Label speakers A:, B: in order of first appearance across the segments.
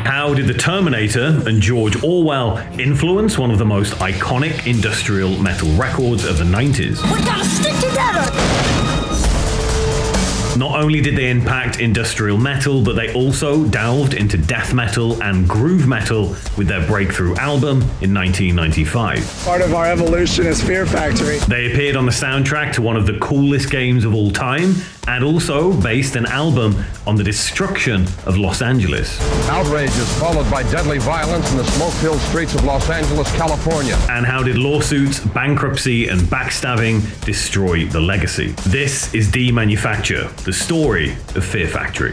A: How did the Terminator and George Orwell influence one of the most iconic industrial metal records of the 90s?
B: We gotta stick together!
A: Not only did they impact industrial metal, but they also delved into death metal and groove metal with their breakthrough album in 1995.
C: Part of our evolution is Fear Factory.
A: They appeared on the soundtrack to one of the coolest games of all time, and also based an album on the destruction of Los Angeles.
D: Outrage is followed by deadly violence in the smoke-filled streets of Los Angeles, California.
A: And how did lawsuits, bankruptcy, and backstabbing destroy the legacy? This is Demanufacture, the story of Fear Factory.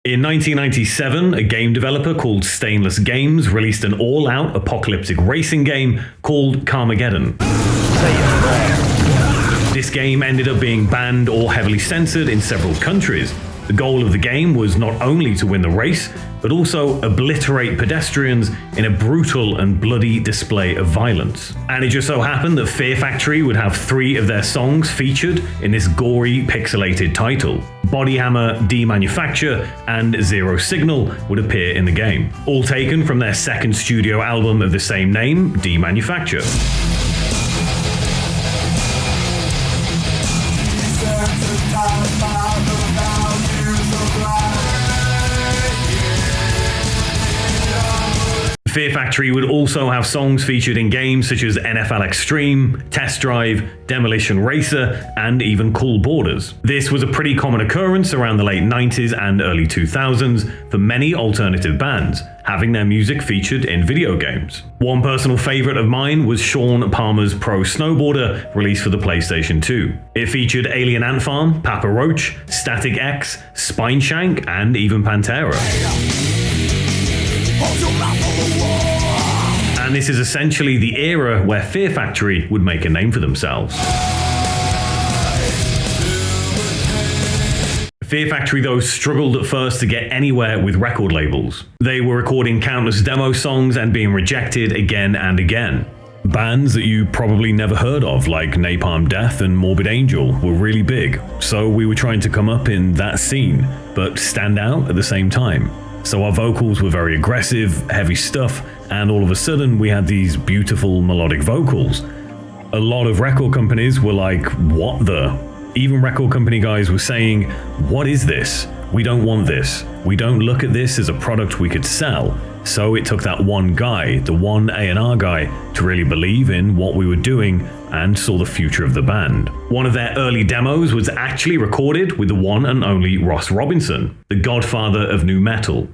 A: In 1997, a game developer called Stainless Games released an all-out apocalyptic racing game called Carmageddon. This game ended up being banned or heavily censored in several countries. The goal of the game was not only to win the race, but also obliterate pedestrians in a brutal and bloody display of violence. And it just so happened that Fear Factory would have 3 of their songs featured in this gory, pixelated title. Body Hammer, Demanufacture, and Zero Signal would appear in the game, all taken from their second studio album of the same name, Demanufacture. Fear Factory would also have songs featured in games such as NFL Extreme, Test Drive, Demolition Racer, and even Cool Borders. This was a pretty common occurrence around the late 90s and early 2000s for many alternative bands, having their music featured in video games. One personal favorite of mine was Sean Palmer's Pro Snowboarder, released for the PlayStation 2. It featured Alien Ant Farm, Papa Roach, Static X, Spineshank, and even Pantera. And this is essentially the era where Fear Factory would make a name for themselves. Fear Factory, though, struggled at first to get anywhere with record labels. They were recording countless demo songs and being rejected again and again. Bands that you probably never heard of, like Napalm Death and Morbid Angel, were really big, so we were trying to come up in that scene, but stand out at the same time. So our vocals were very aggressive, heavy stuff, and all of a sudden we had these beautiful melodic vocals. A lot of record companies were like, what the? Even record company guys were saying, what is this? We don't want this. We don't look at this as a product we could sell. So it took that one guy, the one A&R guy, to really believe in what we were doing and saw the future of the band. One of their early demos was actually recorded with the one and only Ross Robinson, the godfather of nu metal.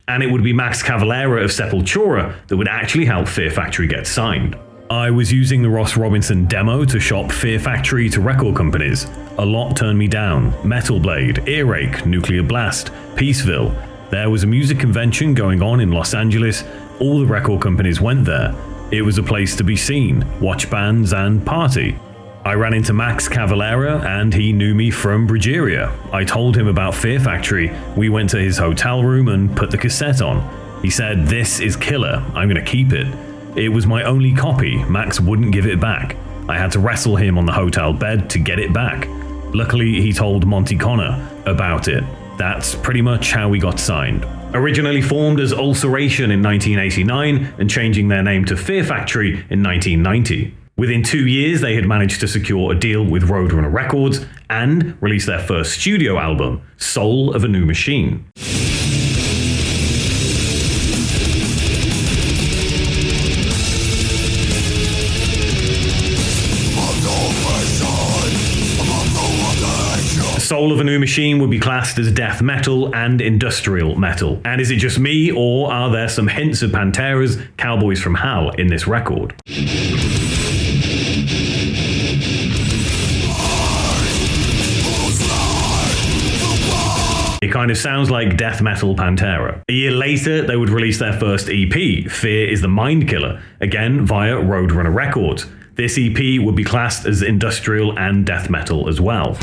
A: And it would be Max Cavalera of Sepultura that would actually help Fear Factory get signed. I was using the Ross Robinson demo to shop Fear Factory to record companies. A lot turned me down. Metal Blade, Earache, Nuclear Blast, Peaceville. There was a music convention going on in Los Angeles. All the record companies went there. It was a place to be seen, watch bands, and party. I ran into Max Cavalera and he knew me from Brigeria. I told him about Fear Factory. We went to his hotel room and put the cassette on. He said, "This is killer, I'm gonna keep it." It was my only copy. Max wouldn't give it back. I had to wrestle him on the hotel bed to get it back. Luckily, he told Monty Connor about it. That's pretty much how we got signed. Originally formed as Ulceration in 1989 and changing their name to Fear Factory in 1990. Within 2 years, they had managed to secure a deal with Roadrunner Records and release their first studio album, Soul of a New Machine. Soul of a New Machine would be classed as death metal and industrial metal. And is it just me, or are there some hints of Pantera's Cowboys from Hell in this record? It kind of sounds like death metal Pantera. A year later, they would release their first EP, Fear is the Mind Killer, again via Roadrunner Records. This EP would be classed as industrial and death metal as well.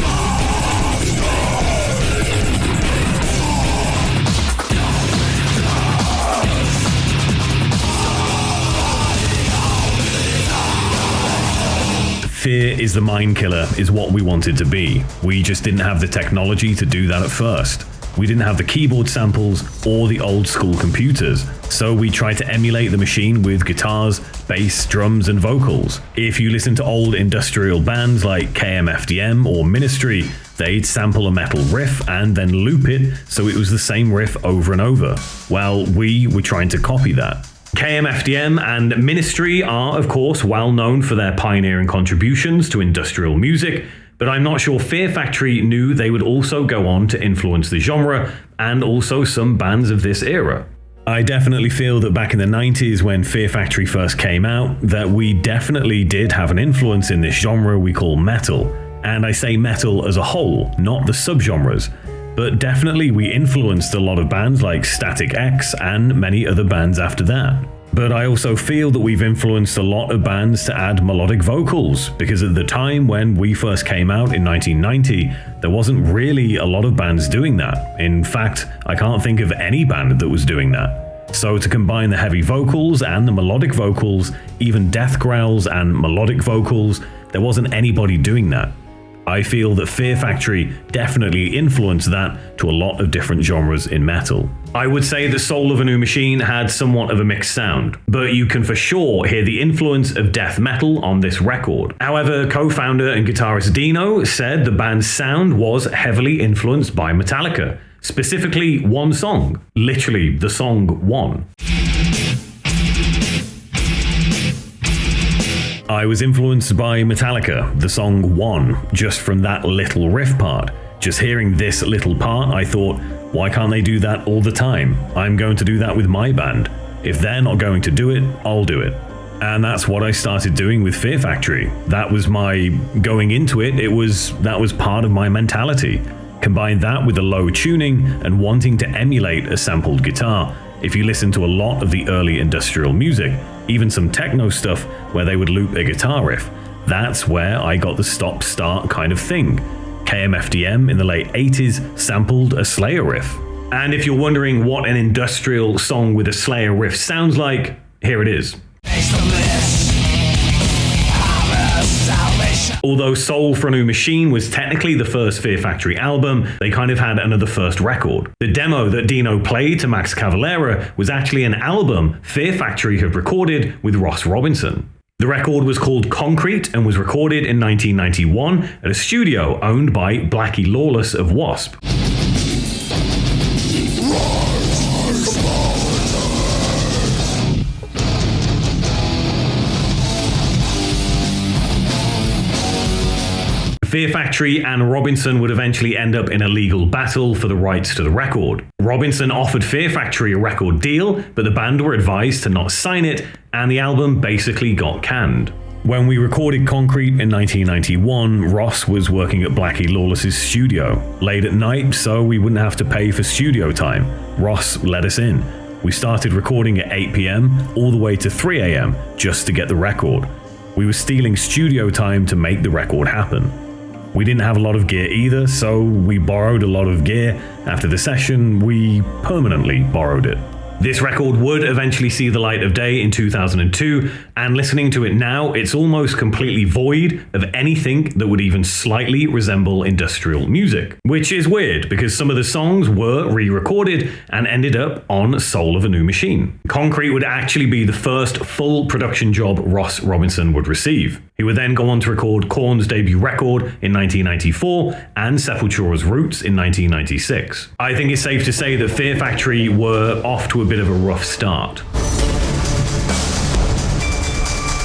A: Fear is the mind killer is what we wanted to be. We just didn't have the technology to do that at first. We didn't have the keyboard samples or the old school computers, so we tried to emulate the machine with guitars, bass, drums, and vocals. If you listen to old industrial bands like KMFDM or Ministry, they'd sample a metal riff and then loop it so it was the same riff over and over. Well, we were trying to copy that. KMFDM and Ministry are, of course, well known for their pioneering contributions to industrial music, but I'm not sure Fear Factory knew they would also go on to influence the genre and also some bands of this era. I definitely feel that back in the 90s when Fear Factory first came out, that we definitely did have an influence in this genre we call metal. And I say metal as a whole, not the subgenres. But definitely we influenced a lot of bands like Static X and many other bands after that. But I also feel that we've influenced a lot of bands to add melodic vocals, because at the time when we first came out in 1990, there wasn't really a lot of bands doing that. In fact, I can't think of any band that was doing that. So to combine the heavy vocals and the melodic vocals, even death growls and melodic vocals, there wasn't anybody doing that. I feel that Fear Factory definitely influenced that to a lot of different genres in metal. I would say the Soul of a New Machine had somewhat of a mixed sound, but you can for sure hear the influence of death metal on this record. However, co-founder and guitarist Dino said the band's sound was heavily influenced by Metallica, specifically one song, literally the song One. I was influenced by Metallica, the song One, just from that little riff part. Just hearing this little part, I thought, why can't they do that all the time? I'm going to do that with my band. If they're not going to do it, I'll do it. And that's what I started doing with Fear Factory. That was my going into it, that was part of my mentality. Combine that with the low tuning and wanting to emulate a sampled guitar. If you listen to a lot of the early industrial music, even some techno stuff where they would loop a guitar riff, that's where I got the stop-start kind of thing. KMFDM in the late 80s sampled a Slayer riff. And if you're wondering what an industrial song with a Slayer riff sounds like, here it is. Although Soul for a New Machine was technically the first Fear Factory album, they kind of had another first record. The demo that Dino played to Max Cavalera was actually an album Fear Factory had recorded with Ross Robinson. The record was called Concrete and was recorded in 1991 at a studio owned by Blackie Lawless of Wasp. Fear Factory and Robinson would eventually end up in a legal battle for the rights to the record. Robinson offered Fear Factory a record deal, but the band were advised to not sign it, and the album basically got canned. When we recorded Concrete in 1991, Ross was working at Blackie Lawless's studio, late at night so we wouldn't have to pay for studio time. Ross let us in. We started recording at 8 PM all the way to 3 AM just to get the record. We were stealing studio time to make the record happen. We didn't have a lot of gear either, so we borrowed a lot of gear. After the session, we permanently borrowed it. This record would eventually see the light of day in 2002, and listening to it now, it's almost completely void of anything that would even slightly resemble industrial music. Which is weird, because some of the songs were re-recorded and ended up on Soul of a New Machine. Concrete would actually be the first full production job Ross Robinson would receive. He would then go on to record Korn's debut record in 1994 and Sepultura's Roots in 1996. I think it's safe to say that Fear Factory were off to a bit of a rough start.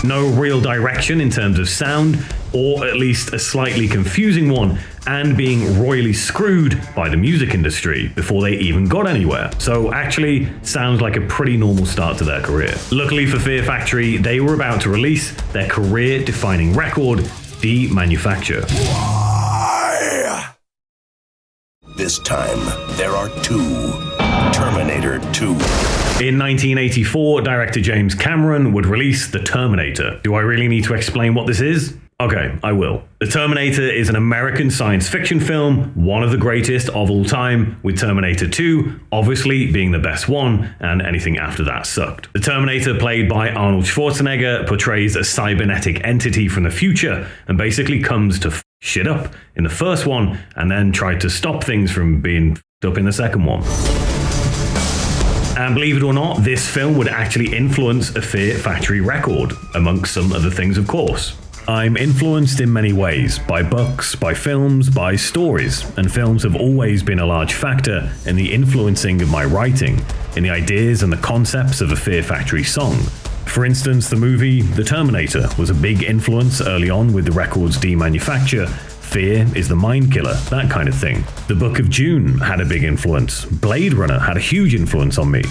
A: No real direction in terms of sound, or at least a slightly confusing one, and being royally screwed by the music industry before they even got anywhere. So actually, sounds like a pretty normal start to their career. Luckily for Fear Factory, they were about to release their career-defining record, Demanufacture.
E: Why? This time, there are two. Terminator 2.
A: In 1984, director James Cameron would release The Terminator. Do I really need to explain what this is? Okay, I will. The Terminator is an American science fiction film, one of the greatest of all time, with Terminator 2 obviously being the best one, and anything after that sucked. The Terminator, played by Arnold Schwarzenegger, portrays a cybernetic entity from the future and basically comes to f shit up in the first one and then tried to stop things from being f***ed up in the second one. And believe it or not, this film would actually influence a Fear Factory record, amongst some other things, of course. I'm influenced in many ways, by books, by films, by stories, and films have always been a large factor in the influencing of my writing, in the ideas and the concepts of a Fear Factory song. For instance, the movie The Terminator was a big influence early on with the record's Demanufacture. Fear is the mind killer, that kind of thing. The Book of June had a big influence. Blade Runner had a huge influence on me.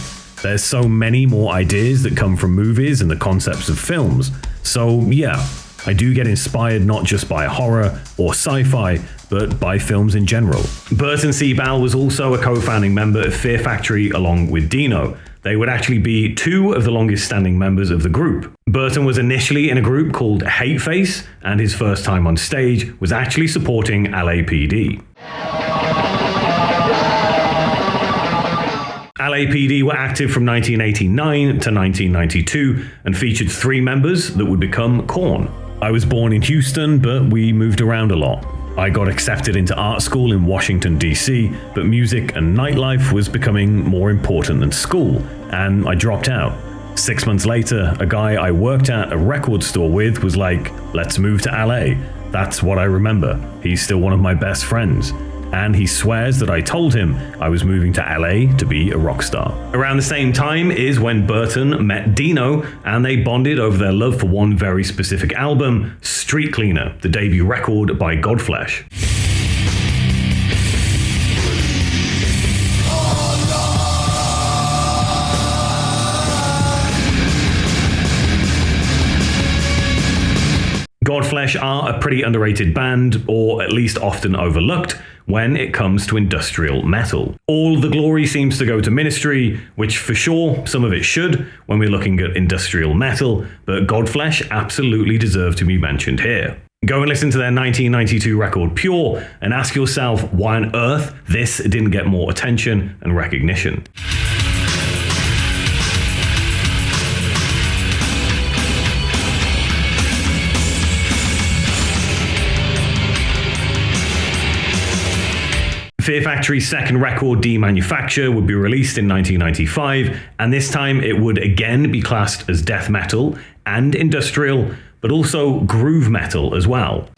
A: There's so many more ideas that come from movies and the concepts of films. So yeah, I do get inspired not just by horror or sci-fi, but by films in general. Burton C. Bell was also a co-founding member of Fear Factory along with Dino. They would actually be two of the longest standing members of the group. Burton was initially in a group called Hate Face, and his first time on stage was actually supporting LAPD. LAPD were active from 1989 to 1992 and featured 3 members that would become Korn. I was born in Houston, but we moved around a lot. I got accepted into art school in Washington, D.C., but music and nightlife was becoming more important than school, and I dropped out. 6 months later, a guy I worked at a record store with was like, "Let's move to LA." That's what I remember. He's still one of my best friends. And he swears that I told him I was moving to LA to be a rock star. Around the same time is when Burton met Dino, and they bonded over their love for one very specific album, Street Cleaner, the debut record by Godflesh. Godflesh are a pretty underrated band, or at least often overlooked, when it comes to industrial metal. All the glory seems to go to Ministry, which for sure some of it should when we're looking at industrial metal, but Godflesh absolutely deserve to be mentioned here. Go and listen to their 1992 record Pure and ask yourself why on earth this didn't get more attention and recognition. Fear Factory's second record, Demanufacture, would be released in 1995, and this time it would again be classed as death metal and industrial, but also groove metal as well.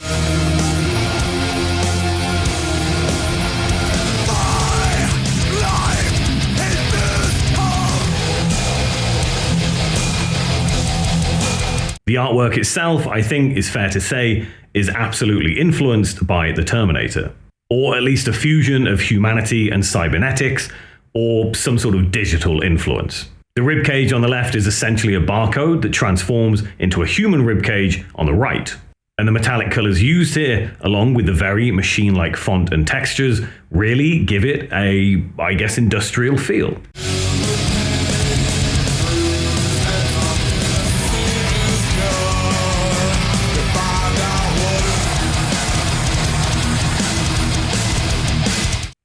A: The artwork itself, I think is fair to say, is absolutely influenced by The Terminator. Or at least a fusion of humanity and cybernetics, or some sort of digital influence. The ribcage on the left is essentially a barcode that transforms into a human ribcage on the right. And the metallic colors used here, along with the very machine-like font and textures, really give it a, I guess, industrial feel.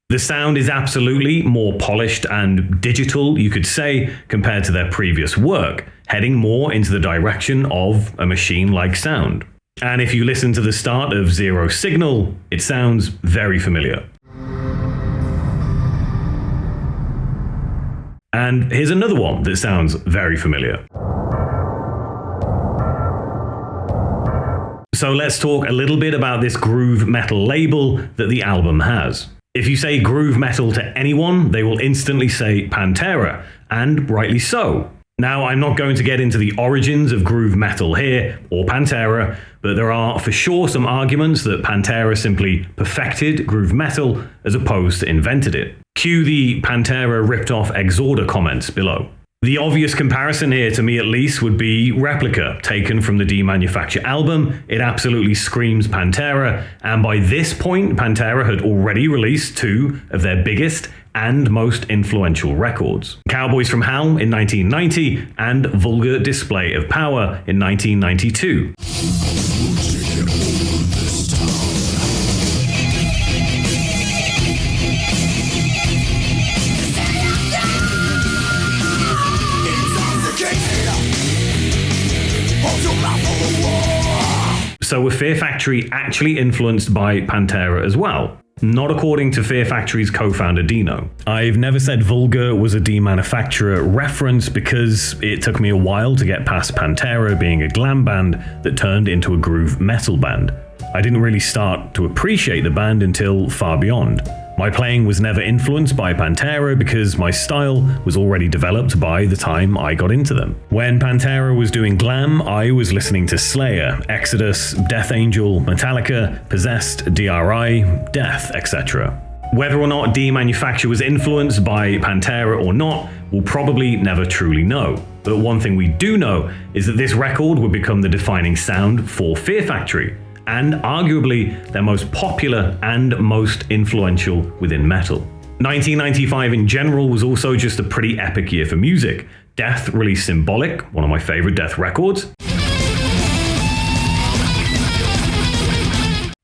A: The sound is absolutely more polished and digital, you could say, compared to their previous work, heading more into the direction of a machine-like sound. And if you listen to the start of Zero Signal, it sounds very familiar. And here's another one that sounds very familiar. So let's talk a little bit about this groove metal label that the album has. If you say groove metal to anyone, they will instantly say Pantera, and rightly so. Now, I'm not going to get into the origins of groove metal here, or Pantera, but there are for sure some arguments that Pantera simply perfected groove metal as opposed to invented it. Cue the Pantera ripped off Exorder comments below. The obvious comparison here, to me at least, would be Replica, taken from the Demanufacture album. It absolutely screams Pantera, and by this point, Pantera had already released 2 of their biggest and most influential records. Cowboys from Hell in 1990 and Vulgar Display of Power in 1992. So were Fear Factory actually influenced by Pantera as well? Not according to Fear Factory's co-founder Dino. I've never said Vulgar was a Demanufacture reference because it took me a while to get past Pantera being a glam band that turned into a groove metal band. I didn't really start to appreciate the band until far beyond. My playing was never influenced by Pantera because my style was already developed by the time I got into them. When Pantera was doing glam, I was listening to Slayer, Exodus, Death Angel, Metallica, Possessed, DRI, Death, etc. Whether or not Demanufacture was influenced by Pantera or not, we'll probably never truly know. But one thing we do know is that this record would become the defining sound for Fear Factory, and arguably their most popular and most influential within metal. 1995 in general was also just a pretty epic year for music. Death released Symbolic, one of my favorite Death records.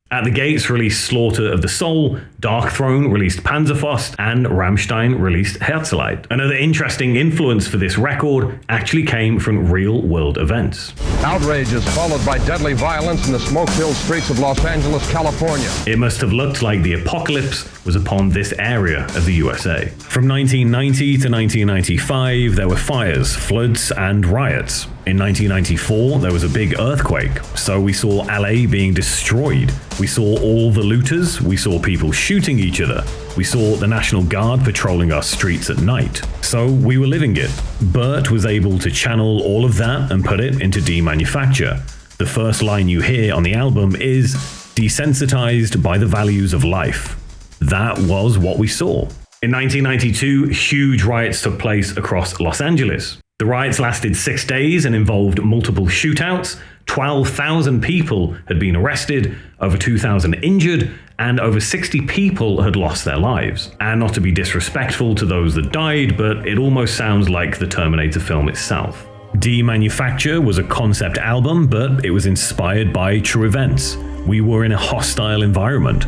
A: At the Gates released Slaughter of the Soul, Dark Throne released Panzerfaust, and Rammstein released Herzeleid. Another interesting influence for this record actually came from real-world events.
D: Outrage is followed by deadly violence in the smoke-filled streets of Los Angeles, California.
A: It must have looked like the apocalypse was upon this area of the USA. From 1990 to 1995, there were fires, floods, and riots. In 1994, there was a big earthquake, so we saw LA being destroyed. We saw all the looters, we saw people shooting each other, we saw the National Guard patrolling our streets at night. So we were living it. Bert was able to channel all of that and put it into Demanufacture. The first line you hear on the album is, "Desensitized by the values of life." That was what we saw. In 1992, huge riots took place across Los Angeles. The riots lasted 6 days and involved multiple shootouts. 12,000 people had been arrested, over 2,000 injured, and over 60 people had lost their lives. And not to be disrespectful to those that died, but it almost sounds like the Terminator film itself. Demanufacture was a concept album, but it was inspired by true events. We were in a hostile environment.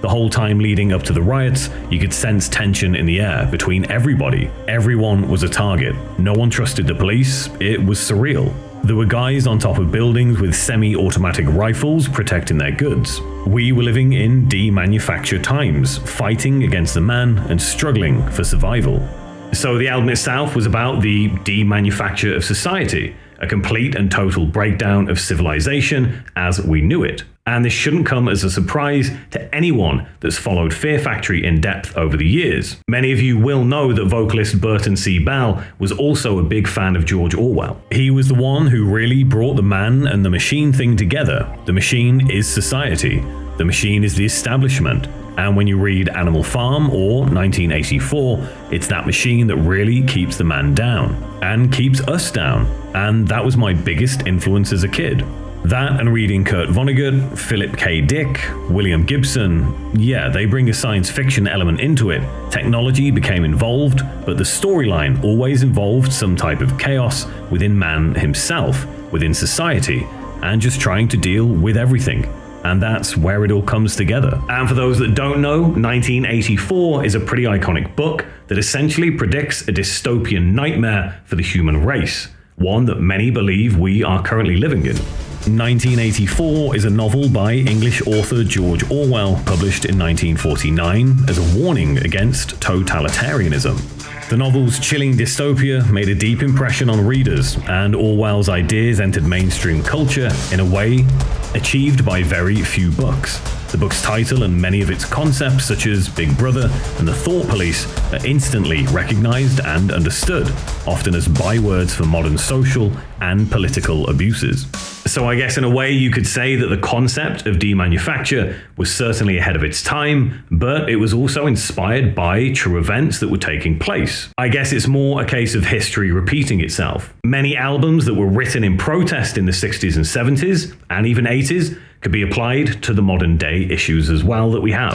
A: The whole time leading up to the riots, you could sense tension in the air between everybody. Everyone was a target. No one trusted the police. It was surreal. There were guys on top of buildings with semi-automatic rifles protecting their goods. We were living in Demanufacture times, fighting against the man and struggling for survival. So the album itself was about the demanufacture of society, a complete and total breakdown of civilization as we knew it. And this shouldn't come as a surprise to anyone that's followed Fear Factory in depth over the years. Many of you will know that vocalist Burton C. Bell was also a big fan of George Orwell. He was the one who really brought the man and the machine thing together. The machine is society. The machine is the establishment. And when you read Animal Farm or 1984, it's that machine that really keeps the man down and keeps us down. And that was my biggest influence as a kid. That and reading Kurt Vonnegut, Philip K. Dick, William Gibson, yeah, they bring a science fiction element into it. Technology became involved, but the storyline always involved some type of chaos within man himself, within society, and just trying to deal with everything. And that's where it all comes together. And for those that don't know, 1984 is a pretty iconic book that essentially predicts a dystopian nightmare for the human race, one that many believe we are currently living in. 1984 is a novel by English author George Orwell, published in 1949 as a warning against totalitarianism. The novel's chilling dystopia made a deep impression on readers, and Orwell's ideas entered mainstream culture in a way achieved by very few books. The book's title and many of its concepts, such as Big Brother and the Thought Police, are instantly recognized and understood, often as bywords for modern social and political abuses. So I guess in a way you could say that the concept of demanufacture was certainly ahead of its time, but it was also inspired by true events that were taking place. I guess it's more a case of history repeating itself. Many albums that were written in protest in the 60s and 70s, and even 80s, could be applied to the modern day issues as well that we have.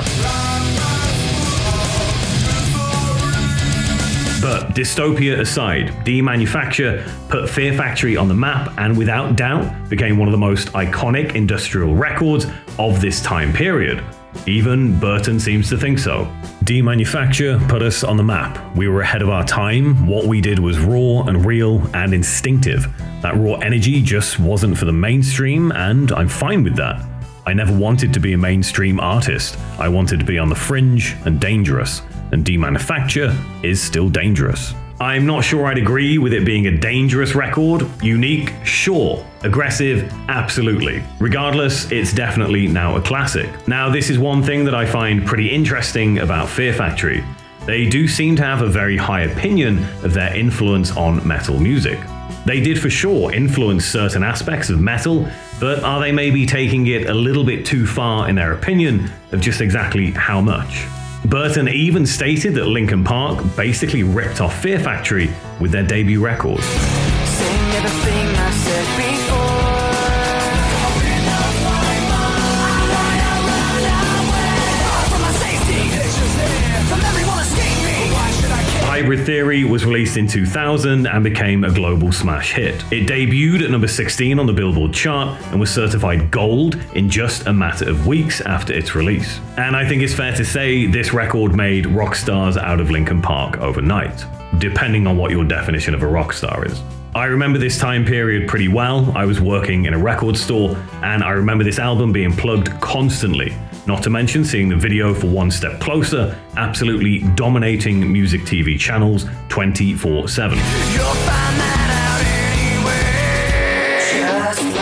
A: But dystopia aside, Demanufacture put Fear Factory on the map and without doubt became one of the most iconic industrial records of this time period. Even Burton seems to think so. Demanufacture put us on the map. We were ahead of our time. What we did was raw and real and instinctive. That raw energy just wasn't for the mainstream, and I'm fine with that. I never wanted to be a mainstream artist. I wanted to be on the fringe and dangerous, and Demanufacture is still dangerous. I'm not sure I'd agree with it being a dangerous record. Unique, sure. Aggressive, absolutely. Regardless, it's definitely now a classic. Now, this is one thing that I find pretty interesting about Fear Factory. They do seem to have a very high opinion of their influence on metal music. They did for sure influence certain aspects of metal, but are they maybe taking it a little bit too far in their opinion of just exactly how much? Burton even stated that Linkin Park basically ripped off Fear Factory with their debut record. Hybrid Theory was released in 2000 and became a global smash hit. It debuted at number 16 on the Billboard chart and was certified gold in just a matter of weeks after its release. And I think it's fair to say this record made rock stars out of Linkin Park overnight, depending on what your definition of a rock star is. I remember this time period pretty well. I was working in a record store, and I remember this album being plugged constantly. Not to mention seeing the video for One Step Closer, absolutely dominating music TV channels 24/7.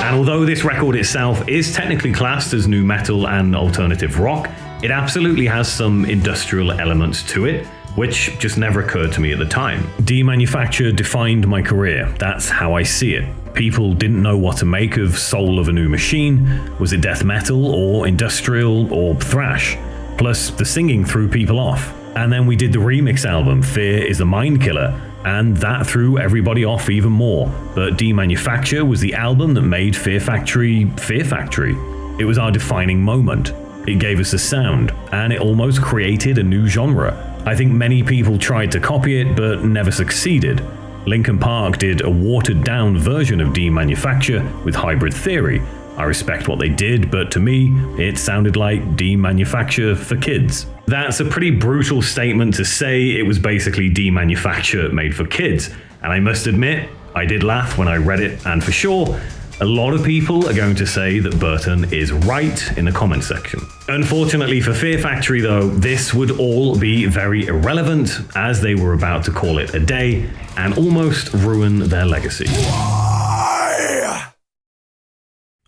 A: And although this record itself is technically classed as nu metal and alternative rock, it absolutely has some industrial elements to it, which just never occurred to me at the time. Demanufacture defined my career. That's how I see it. People didn't know what to make of Soul of a New Machine. Was it death metal or industrial or thrash? Plus, the singing threw people off. And then we did the remix album, Fear is the Mind Killer, and that threw everybody off even more. But Demanufacture was the album that made Fear Factory Fear Factory. It was our defining moment. It gave us a sound, and it almost created a new genre. I think many people tried to copy it, but never succeeded. Linkin Park did a watered-down version of Demanufacture with Hybrid Theory. I respect what they did, but to me, it sounded like Demanufacture for kids. That's a pretty brutal statement to say. It was basically Demanufacture made for kids. And I must admit, I did laugh when I read it, and for sure, a lot of people are going to say that Burton is right in the comment section. Unfortunately for Fear Factory though, this would all be very irrelevant as they were about to call it a day and almost ruin their legacy.
E: Why?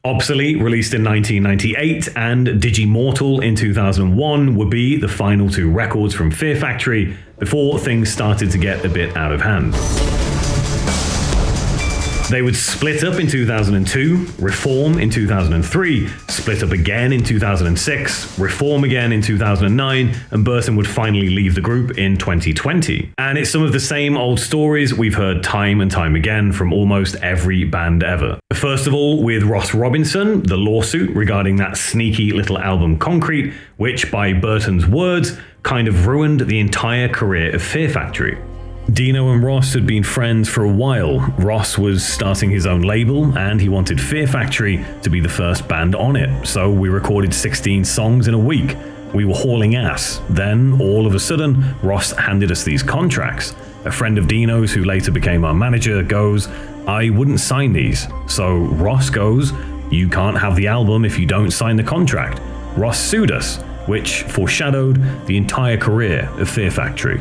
A: Obsolete, released in 1998, and Digimortal in 2001 would be the final two records from Fear Factory before things started to get a bit out of hand. They would split up in 2002, reform in 2003, split up again in 2006, reform again in 2009, and Burton would finally leave the group in 2020. And it's some of the same old stories we've heard time and time again from almost every band ever. First of all, with Ross Robinson, the lawsuit regarding that sneaky little album Concrete, which by Burton's words, kind of ruined the entire career of Fear Factory. Dino and Ross had been friends for a while. Ross was starting his own label and he wanted Fear Factory to be the first band on it, so we recorded 16 songs in a week. We were hauling ass. Then, all of a sudden, Ross handed us these contracts. A friend of Dino's, who later became our manager, goes, "I wouldn't sign these." So Ross goes, "You can't have the album if you don't sign the contract." Ross sued us, which foreshadowed the entire career of Fear Factory.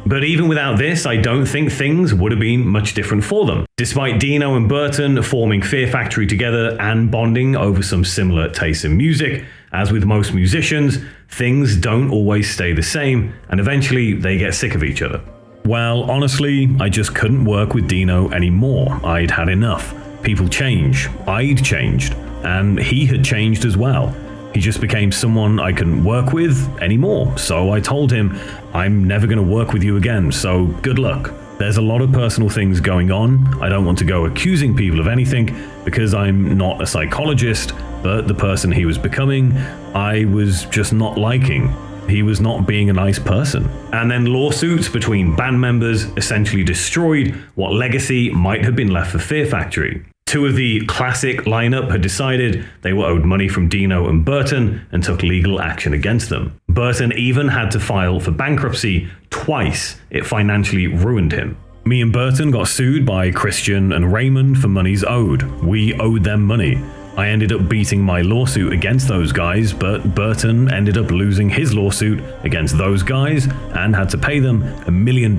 A: But even without this, I don't think things would have been much different for them. Despite Dino and Burton forming Fear Factory together and bonding over some similar tastes in music, as with most musicians, things don't always stay the same, and eventually they get sick of each other. Well, honestly, I just couldn't work with Dino anymore. I'd had enough. People change. I'd changed. And he had changed as well. He just became someone I couldn't work with anymore. So I told him, I'm never going to work with you again, so good luck. There's a lot of personal things going on. I don't want to go accusing people of anything because I'm not a psychologist, but the person he was becoming, I was just not liking. He was not being a nice person. And then lawsuits between band members essentially destroyed what legacy might have been left for Fear Factory. Two of the classic lineup had decided they were owed money from Dino and Burton and took legal action against them. Burton even had to file for bankruptcy twice. It financially ruined him. Me and Burton got sued by Christian and Raymond for monies owed. We owed them money. I ended up beating my lawsuit against those guys, but Burton ended up losing his lawsuit against those guys and had to pay them $1 million.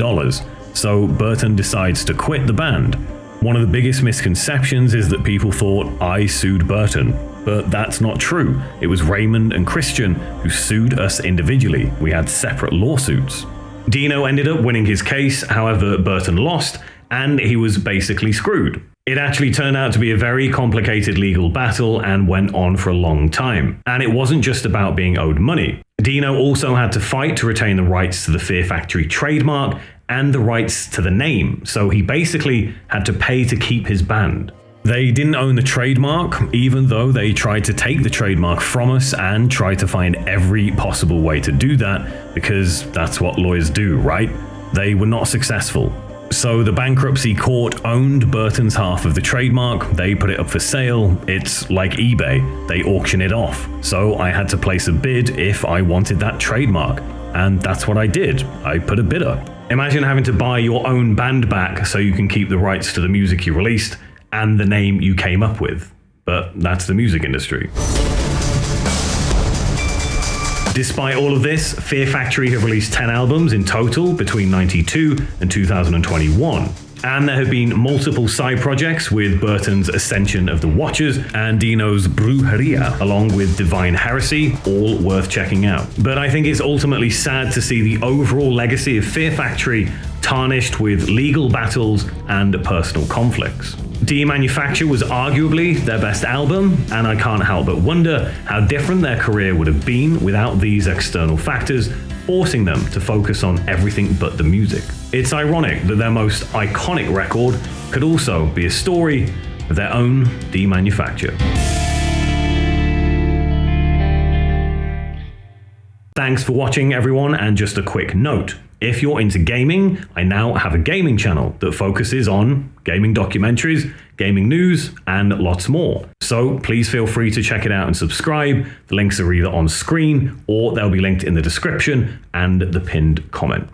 A: So Burton decides to quit the band. One of the biggest misconceptions is that people thought I sued Burton, but that's not true. It was Raymond and Christian who sued us individually. We had separate lawsuits. Dino ended up winning his case, however, Burton lost, and he was basically screwed. It actually turned out to be a very complicated legal battle and went on for a long time. And it wasn't just about being owed money. Dino also had to fight to retain the rights to the Fear Factory trademark and the rights to the name, so he basically had to pay to keep his band. They didn't own the trademark, even though they tried to take the trademark from us and tried to find every possible way to do that, because that's what lawyers do, right? They were not successful. So the bankruptcy court owned Burton's half of the trademark, they put it up for sale, it's like eBay, they auction it off. So I had to place a bid if I wanted that trademark, and that's what I did, I put a bid up. Imagine having to buy your own band back so you can keep the rights to the music you released and the name you came up with. But that's the music industry. Despite all of this, Fear Factory have released 10 albums in total between 92 and 2021. And there have been multiple side projects with Burton's Ascension of the Watchers and Dino's Brujeria, along with Divine Heresy, all worth checking out. But I think it's ultimately sad to see the overall legacy of Fear Factory tarnished with legal battles and personal conflicts. Demanufacture was arguably their best album, and I can't help but wonder how different their career would have been without these external factors forcing them to focus on everything but the music. It's ironic that their most iconic record could also be a story of their own demanufacture. Thanks for watching, everyone, and just a quick note. If you're into gaming, I now have a gaming channel that focuses on gaming documentaries, gaming news, and lots more. So please feel free to check it out and subscribe. The links are either on screen or they'll be linked in the description and the pinned comment.